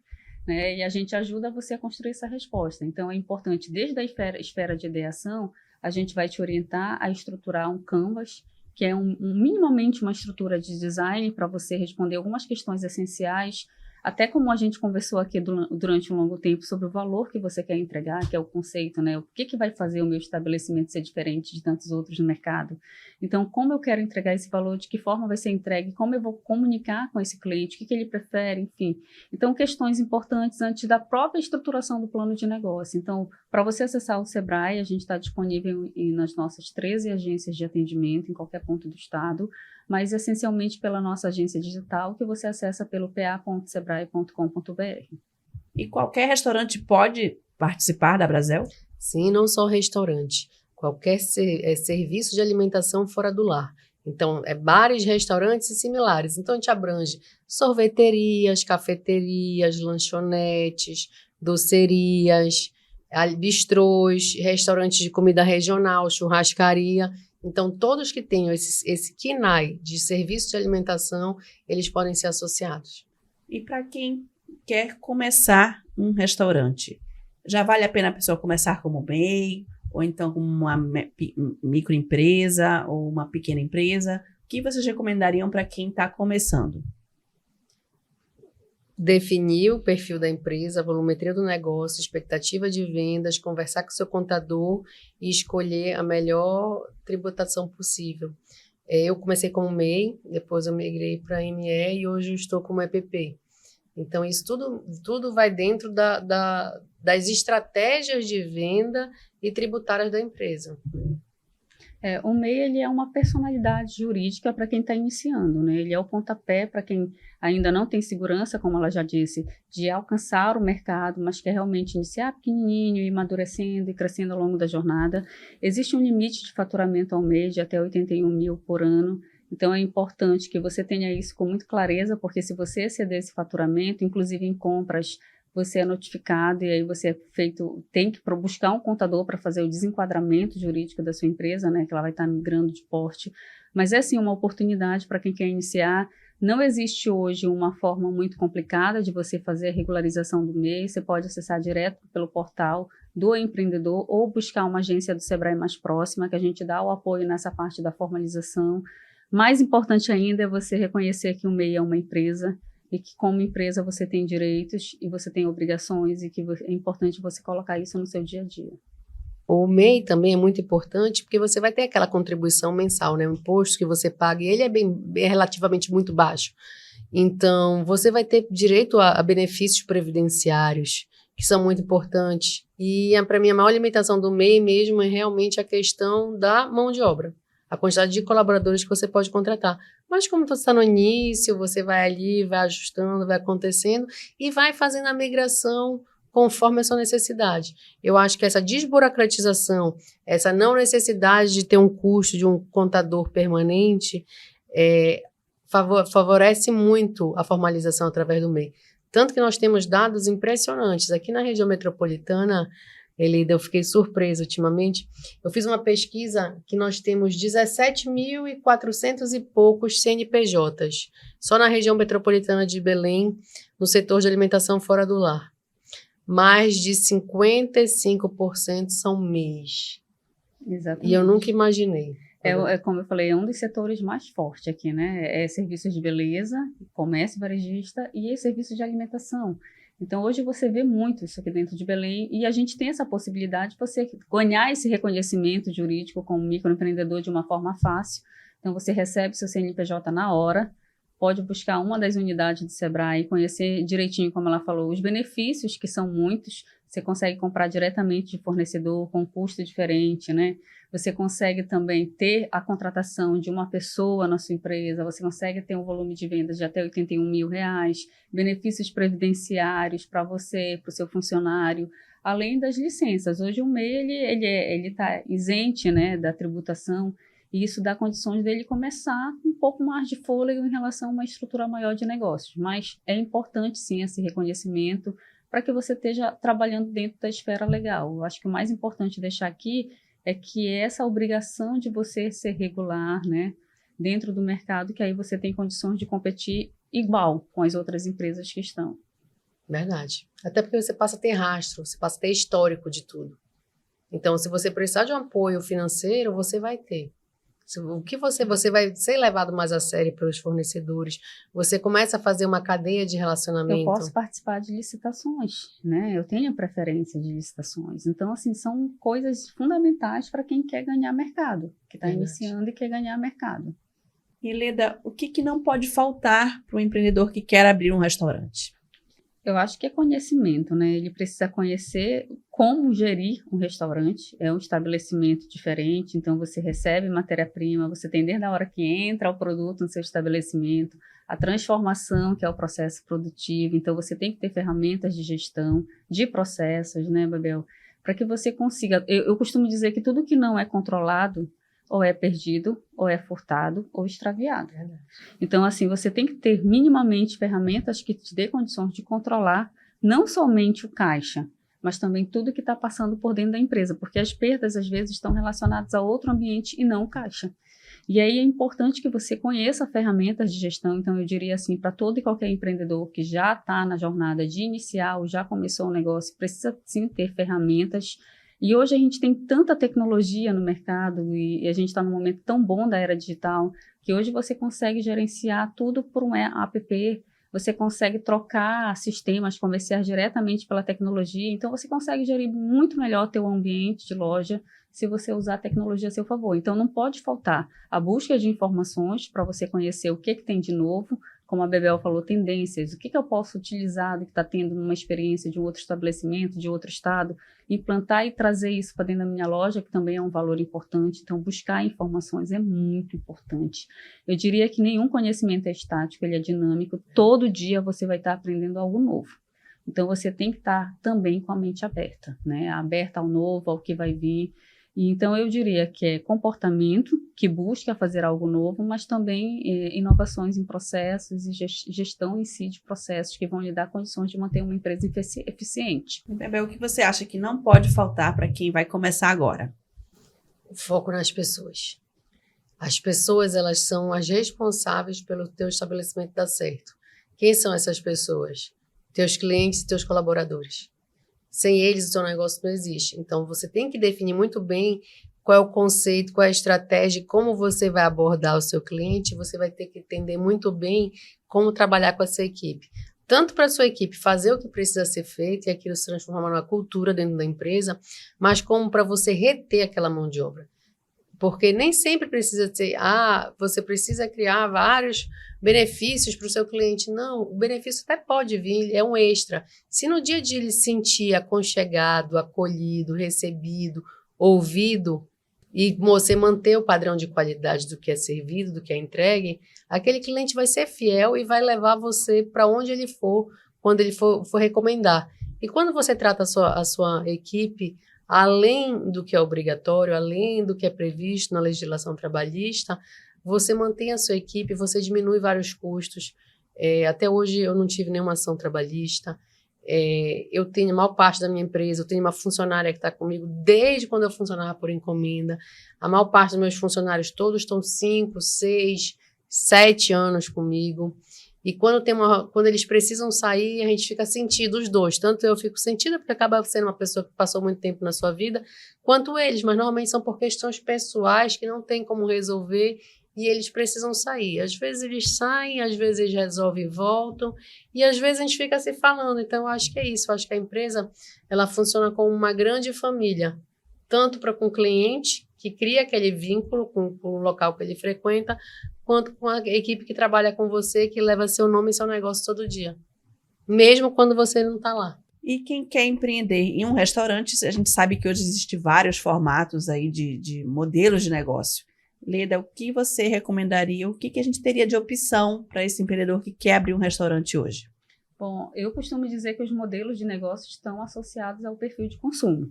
né, e a gente ajuda você a construir essa resposta. Então, é importante, desde a esfera de ideação, a gente vai te orientar a estruturar um Canvas, que é minimamente uma estrutura de design para você responder algumas questões essenciais, até como a gente conversou aqui durante um longo tempo sobre o valor que você quer entregar, que é o conceito, né? O que vai fazer o meu estabelecimento ser diferente de tantos outros no mercado? Então, como eu quero entregar esse valor, de que forma vai ser entregue, como eu vou comunicar com esse cliente, o que ele prefere, enfim. Então, questões importantes antes da própria estruturação do plano de negócio. Então, para você acessar o Sebrae, a gente está disponível nas nossas 13 agências de atendimento, em qualquer ponto do estado, mas essencialmente pela nossa agência digital, que você acessa pelo pa.sebrae.com.br. E qualquer restaurante pode participar da Brasel? Sim, não só restaurante. Qualquer serviço de alimentação fora do lar. Então, bares, restaurantes e similares. Então, a gente abrange sorveterias, cafeterias, lanchonetes, docerias, bistrôs, restaurantes de comida regional, churrascaria. Então, todos que tenham esse KINAI de serviço de alimentação, eles podem ser associados. E para quem quer começar um restaurante, já vale a pena a pessoa começar como MEI, ou então como uma microempresa, ou uma pequena empresa? O que vocês recomendariam para quem está começando? Definir o perfil da empresa, a volumetria do negócio, expectativa de vendas, conversar com o seu contador e escolher a melhor tributação possível. Eu comecei como MEI, depois eu migrei para ME e hoje eu estou como EPP. Então, isso tudo vai dentro das estratégias de venda e tributárias da empresa. O MEI ele é uma personalidade jurídica para quem está iniciando, né? Ele é o pontapé para quem ainda não tem segurança, como ela já disse, de alcançar o mercado, mas quer realmente iniciar pequenininho, ir amadurecendo e crescendo ao longo da jornada. Existe um limite de faturamento ao mês de até 81 mil por ano. Então, é importante que você tenha isso com muita clareza, porque se você exceder esse faturamento, inclusive em compras, você é notificado e aí você tem que buscar um contador para fazer o desenquadramento jurídico da sua empresa, né, que ela vai estar migrando de porte. Mas é, sim, uma oportunidade para quem quer iniciar. Não existe hoje uma forma muito complicada de você fazer a regularização do MEI. Você pode acessar direto pelo portal do empreendedor ou buscar uma agência do Sebrae mais próxima, que a gente dá o apoio nessa parte da formalização. Mais importante ainda é você reconhecer que o MEI é uma empresa, e que como empresa você tem direitos e você tem obrigações e que é importante você colocar isso no seu dia a dia. O MEI também é muito importante porque você vai ter aquela contribuição mensal, né? O imposto que você paga, e ele é relativamente muito baixo. Então, você vai ter direito a benefícios previdenciários, que são muito importantes. E, para mim, a maior limitação do MEI mesmo é realmente a questão da mão de obra, a quantidade de colaboradores que você pode contratar. Mas como você está no início, você vai ali, vai ajustando, vai acontecendo e vai fazendo a migração conforme a sua necessidade. Eu acho que essa desburocratização, essa não necessidade de ter um custo de um contador permanente, favorece muito a formalização através do MEI. Tanto que nós temos dados impressionantes. Aqui na região metropolitana, eu fiquei surpresa ultimamente. Eu fiz uma pesquisa que nós temos 17.400 e poucos CNPJs, só na região metropolitana de Belém, no setor de alimentação fora do lar. Mais de 55% são MEIs. Exatamente. E eu nunca imaginei. Como eu falei, é um dos setores mais fortes aqui, né? É serviços de beleza, comércio varejista e serviços de alimentação. Então, hoje você vê muito isso aqui dentro de Belém e a gente tem essa possibilidade de você ganhar esse reconhecimento jurídico como microempreendedor de uma forma fácil. Então, você recebe seu CNPJ na hora, pode buscar uma das unidades do Sebrae, conhecer direitinho, como ela falou, os benefícios, que são muitos. Você consegue comprar diretamente de fornecedor com custo diferente, né? Você consegue também ter a contratação de uma pessoa na sua empresa, você consegue ter um volume de vendas de até R$81 mil, benefícios previdenciários para você, para o seu funcionário, além das licenças. Hoje o MEI ele está isente, né, da tributação, e isso dá condições dele começar com um pouco mais de fôlego em relação a uma estrutura maior de negócios. Mas é importante, sim, esse reconhecimento para que você esteja trabalhando dentro da esfera legal. Eu acho que o mais importante deixar aqui é que essa obrigação de você ser regular, né, dentro do mercado, que aí você tem condições de competir igual com as outras empresas que estão. Verdade. Até porque você passa a ter rastro, você passa a ter histórico de tudo. Então, se você precisar de um apoio financeiro, você vai ter. O que você vai ser levado mais a sério pelos fornecedores, você começa a fazer uma cadeia de relacionamento. Eu posso participar de licitações, né? Eu tenho preferência de licitações. Então, assim, são coisas fundamentais para quem quer ganhar mercado, que está iniciando e quer ganhar mercado. E, Leda, o que não pode faltar para um empreendedor que quer abrir um restaurante? Eu acho que é conhecimento, né? Ele precisa conhecer como gerir um restaurante. É um estabelecimento diferente, então você recebe matéria-prima, você tem desde a hora que entra o produto no seu estabelecimento, a transformação, que é o processo produtivo. Então você tem que ter ferramentas de gestão, de processos, né, Babel? Para que você consiga... Eu costumo dizer que tudo que não é controlado ou é perdido, ou é furtado, ou extraviado. Então, assim, você tem que ter minimamente ferramentas que te dê condições de controlar não somente o caixa, mas também tudo que está passando por dentro da empresa, porque as perdas, às vezes, estão relacionadas a outro ambiente e não o caixa. E aí é importante que você conheça ferramentas de gestão. Então, eu diria assim, para todo e qualquer empreendedor que já está na jornada de iniciar ou já começou o negócio, precisa sim ter ferramentas. E hoje a gente tem tanta tecnologia no mercado e a gente está num momento tão bom da era digital que hoje você consegue gerenciar tudo por um app, você consegue trocar sistemas comerciais diretamente pela tecnologia, então você consegue gerir muito melhor o teu ambiente de loja se você usar a tecnologia a seu favor. Então não pode faltar a busca de informações para você conhecer o que tem de novo, como a Bebel falou, tendências, o que eu posso utilizar do que está tendo numa experiência de um outro estabelecimento, de outro estado, implantar e trazer isso para dentro da minha loja, que também é um valor importante. Então, buscar informações é muito importante. Eu diria que nenhum conhecimento é estático, ele é dinâmico. Todo dia você vai estar aprendendo algo novo. Então, você tem que estar também com a mente aberta, né? Aberta ao novo, ao que vai vir. Então, eu diria que é comportamento que busca fazer algo novo, mas também inovações em processos e gestão em si de processos que vão lhe dar condições de manter uma empresa eficiente. Bebel, o que você acha que não pode faltar para quem vai começar agora? O foco nas pessoas. As pessoas, elas são as responsáveis pelo teu estabelecimento dar certo. Quem são essas pessoas? Teus clientes e teus colaboradores. Sem eles, o seu negócio não existe. Então, você tem que definir muito bem qual é o conceito, qual é a estratégia, como você vai abordar o seu cliente, você vai ter que entender muito bem como trabalhar com a sua equipe. Tanto para a sua equipe fazer o que precisa ser feito e aquilo se transformar numa cultura dentro da empresa, mas como para você reter aquela mão de obra. Porque nem sempre precisa ser, você precisa criar vários benefícios para o seu cliente. Não, o benefício até pode vir, é um extra. Se no dia a dia ele se sentir aconchegado, acolhido, recebido, ouvido, e você manter o padrão de qualidade do que é servido, do que é entregue, aquele cliente vai ser fiel e vai levar você para onde ele for, quando ele for recomendar. E quando você trata a sua equipe além do que é obrigatório, além do que é previsto na legislação trabalhista, você mantém a sua equipe, você diminui vários custos. Até hoje eu não tive nenhuma ação trabalhista. Eu tenho a maior parte da minha empresa, eu tenho uma funcionária que está comigo desde quando eu funcionava por encomenda. A maior parte dos meus funcionários todos estão 5, 6, 7 anos comigo. E quando eles precisam sair, a gente fica sentido, os dois. Tanto eu fico sentida, porque acaba sendo uma pessoa que passou muito tempo na sua vida, quanto eles. Mas normalmente são por questões pessoais que não tem como resolver e eles precisam sair. Às vezes eles saem, às vezes eles resolvem e voltam. E às vezes a gente fica se falando. Então eu acho que é isso. Eu acho que a empresa ela funciona como uma grande família. Tanto para com o cliente, que cria aquele vínculo com o local que ele frequenta, quanto com a equipe que trabalha com você, que leva seu nome e seu negócio todo dia. Mesmo quando você não está lá. E quem quer empreender em um restaurante, a gente sabe que hoje existem vários formatos aí de modelos de negócio. Leda, o que você recomendaria, o que a gente teria de opção para esse empreendedor que quer abrir um restaurante hoje? Bom, eu costumo dizer que os modelos de negócio estão associados ao perfil de consumo.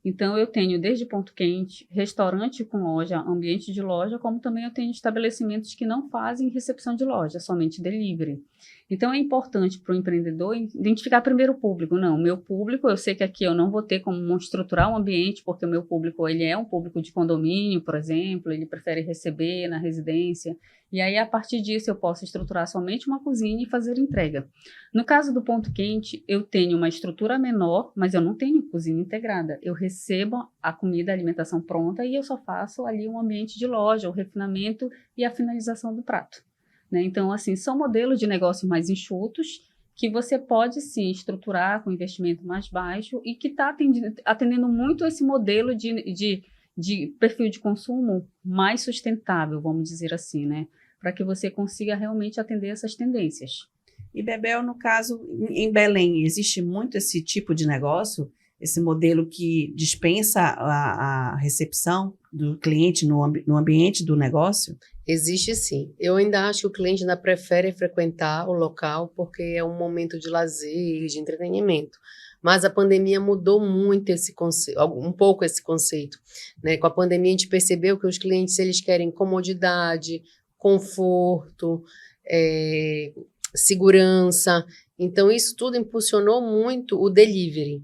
Então, eu tenho desde ponto quente, restaurante com loja, ambiente de loja, como também eu tenho estabelecimentos que não fazem recepção de loja, somente delivery. Então, é importante para o empreendedor identificar primeiro o público. Não, o meu público, eu sei que aqui eu não vou ter como estruturar um ambiente, porque o meu público ele é um público de condomínio, por exemplo, ele prefere receber na residência. E aí, a partir disso, eu posso estruturar somente uma cozinha e fazer entrega. No caso do ponto quente, eu tenho uma estrutura menor, mas eu não tenho cozinha integrada. Eu recebo a comida, a alimentação pronta e eu só faço ali um ambiente de loja, o refinamento e a finalização do prato. Né? Então, assim, são modelos de negócio mais enxutos que você pode, sim, estruturar com investimento mais baixo e que está atendendo muito esse modelo de perfil de consumo mais sustentável, vamos dizer assim, né? Para que você consiga realmente atender essas tendências. E, Bebel, no caso, em Belém, existe muito esse tipo de negócio? Esse modelo que dispensa a recepção do cliente no ambiente do negócio? Existe sim. Eu ainda acho que o cliente ainda prefere frequentar o local porque é um momento de lazer, de entretenimento. Mas a pandemia mudou muito esse conceito, um pouco esse conceito, né? Com a pandemia a gente percebeu que os clientes eles querem comodidade, conforto, segurança. Então isso tudo impulsionou muito o delivery,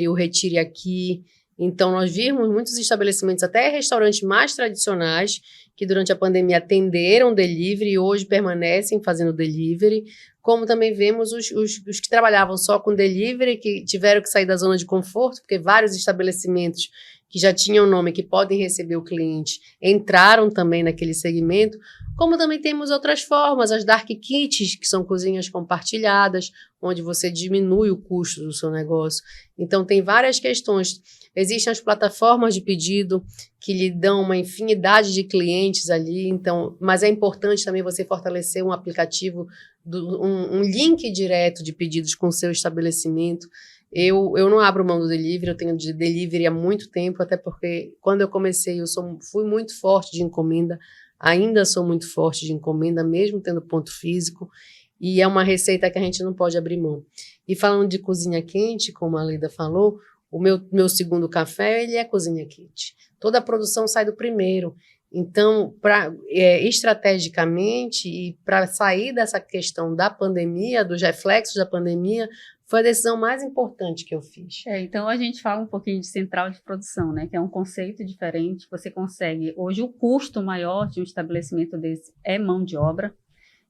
o Retire Aqui. Então nós vimos muitos estabelecimentos, até restaurantes mais tradicionais, que durante a pandemia atenderam delivery e hoje permanecem fazendo delivery, como também vemos os que trabalhavam só com delivery, que tiveram que sair da zona de conforto, porque vários estabelecimentos que já tinham nome, que podem receber o cliente, entraram também naquele segmento, como também temos outras formas, as dark kits, que são cozinhas compartilhadas, onde você diminui o custo do seu negócio. Então, tem várias questões. Existem as plataformas de pedido, que lhe dão uma infinidade de clientes ali, então, mas é importante também você fortalecer um aplicativo, um link direto de pedidos com o seu estabelecimento. Eu não abro mão do delivery, eu tenho de delivery há muito tempo, até porque quando eu comecei fui muito forte de encomenda, ainda sou muito forte de encomenda, mesmo tendo ponto físico, e é uma receita que a gente não pode abrir mão. E falando de cozinha quente, como a Leda falou, o meu segundo café, ele é cozinha quente. Toda a produção sai do primeiro. Então, estrategicamente, e para sair dessa questão da pandemia, dos reflexos da pandemia, foi a decisão mais importante que eu fiz. Então, a gente fala um pouquinho de central de produção, né? Que é um conceito diferente. Você consegue... Hoje, o custo maior de um estabelecimento desse é mão de obra.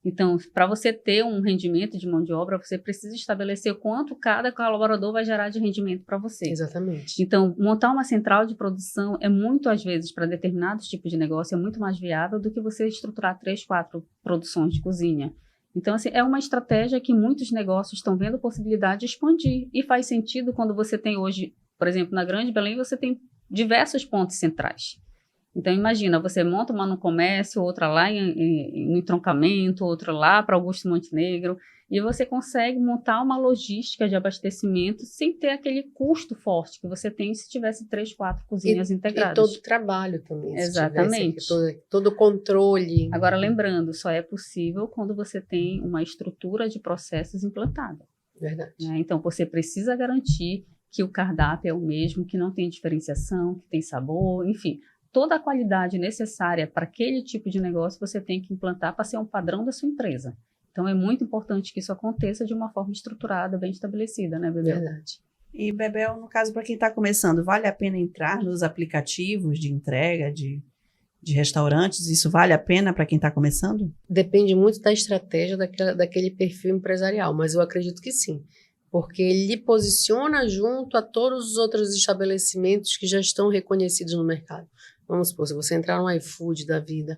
Então, para você ter um rendimento de mão de obra, você precisa estabelecer quanto cada colaborador vai gerar de rendimento para você. Exatamente. Então, montar uma central de produção é muito, às vezes, para determinados tipos de negócio, é muito mais viável do que você estruturar 3, 4 produções de cozinha. Então, assim, é uma estratégia que muitos negócios estão vendo possibilidade de expandir. E faz sentido quando você tem hoje, por exemplo, na Grande Belém, você tem diversos pontos centrais. Então, imagina, você monta uma no comércio, outra lá no entroncamento, outra lá para Augusto Montenegro, e você consegue montar uma logística de abastecimento sem ter aquele custo forte que você tem se tivesse 3, 4 cozinhas integradas. E todo o trabalho também. Exatamente. Todo o controle. Agora, lembrando, só é possível quando você tem uma estrutura de processos implantada. Verdade. Né? Então, você precisa garantir que o cardápio é o mesmo, que não tem diferenciação, que tem sabor, enfim. Toda a qualidade necessária para aquele tipo de negócio você tem que implantar para ser um padrão da sua empresa. Então, é muito importante que isso aconteça de uma forma estruturada, bem estabelecida, né, Bebel? Verdade. E, Bebel, no caso, para quem está começando, vale a pena entrar nos aplicativos de entrega de restaurantes? Isso vale a pena para quem está começando? Depende muito da estratégia daquele perfil empresarial, mas eu acredito que sim. Porque ele posiciona junto a todos os outros estabelecimentos que já estão reconhecidos no mercado. Vamos supor, se você entrar no iFood da vida,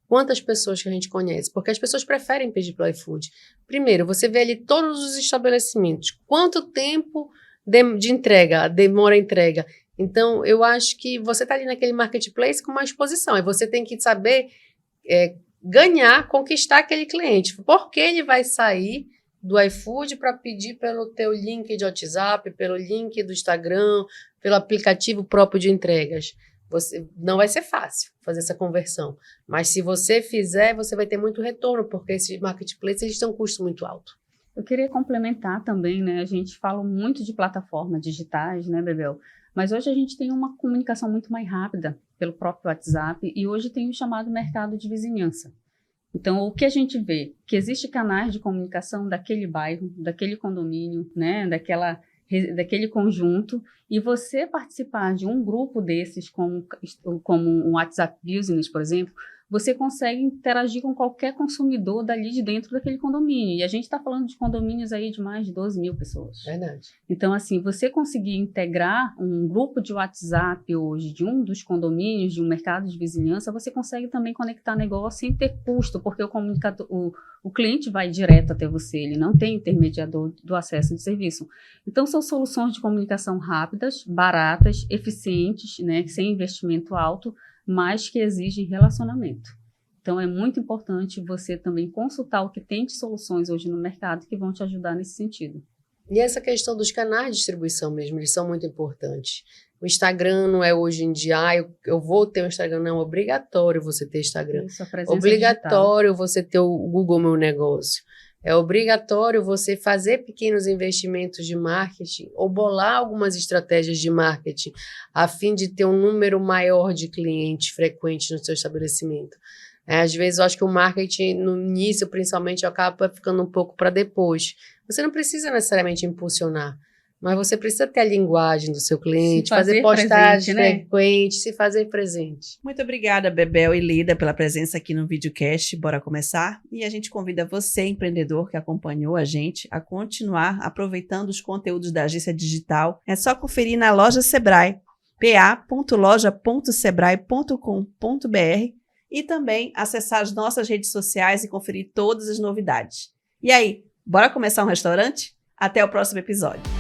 quantas pessoas que a gente conhece? Porque as pessoas preferem pedir pelo iFood. Primeiro, você vê ali todos os estabelecimentos. Quanto tempo de entrega, demora a entrega? Então, eu acho que você está ali naquele marketplace com uma exposição. E você tem que saber ganhar, conquistar aquele cliente. Por que ele vai sair do iFood para pedir pelo teu link de WhatsApp, pelo link do Instagram, pelo aplicativo próprio de entregas? Não vai ser fácil fazer essa conversão, mas se você fizer, você vai ter muito retorno, porque esses marketplaces eles têm um custo muito alto. Eu queria complementar também, né? A gente fala muito de plataformas digitais, né, Bebel? Mas hoje a gente tem uma comunicação muito mais rápida pelo próprio WhatsApp e hoje tem o chamado mercado de vizinhança. Então, o que a gente vê? Que existe canais de comunicação daquele bairro, daquele condomínio, né? Daquele conjunto, e você participar de um grupo desses, como um WhatsApp Business, por exemplo, você consegue interagir com qualquer consumidor dali de dentro daquele condomínio. E a gente está falando de condomínios aí de mais de 12 mil pessoas. Verdade. Então, assim, você conseguir integrar um grupo de WhatsApp hoje de um dos condomínios, de um mercado de vizinhança, você consegue também conectar negócio sem ter custo, porque o cliente vai direto até você, ele não tem intermediador do acesso de serviço. Então, são soluções de comunicação rápidas, baratas, eficientes, né, sem investimento alto, mas que exigem relacionamento. Então, é muito importante você também consultar o que tem de soluções hoje no mercado que vão te ajudar nesse sentido. E essa questão dos canais de distribuição mesmo, eles são muito importantes. O Instagram não é hoje em dia, eu vou ter um Instagram, não, é obrigatório você ter Instagram. Isso, a presença obrigatório digital. Você ter o Google Meu Negócio. É obrigatório você fazer pequenos investimentos de marketing ou bolar algumas estratégias de marketing a fim de ter um número maior de clientes frequentes no seu estabelecimento. Às vezes eu acho que o marketing no início, principalmente, acaba ficando um pouco para depois. Você não precisa necessariamente impulsionar, mas você precisa ter a linguagem do seu cliente, fazer postagens frequentes, se fazer presente. Muito obrigada, Bebel e Lida, pela presença aqui no videocast. Bora começar? E a gente convida você, empreendedor que acompanhou a gente, a continuar aproveitando os conteúdos da Agência Digital. É só conferir na loja Sebrae, pa.loja.sebrae.com.br e também acessar as nossas redes sociais e conferir todas as novidades. E aí, bora começar um restaurante? Até o próximo episódio.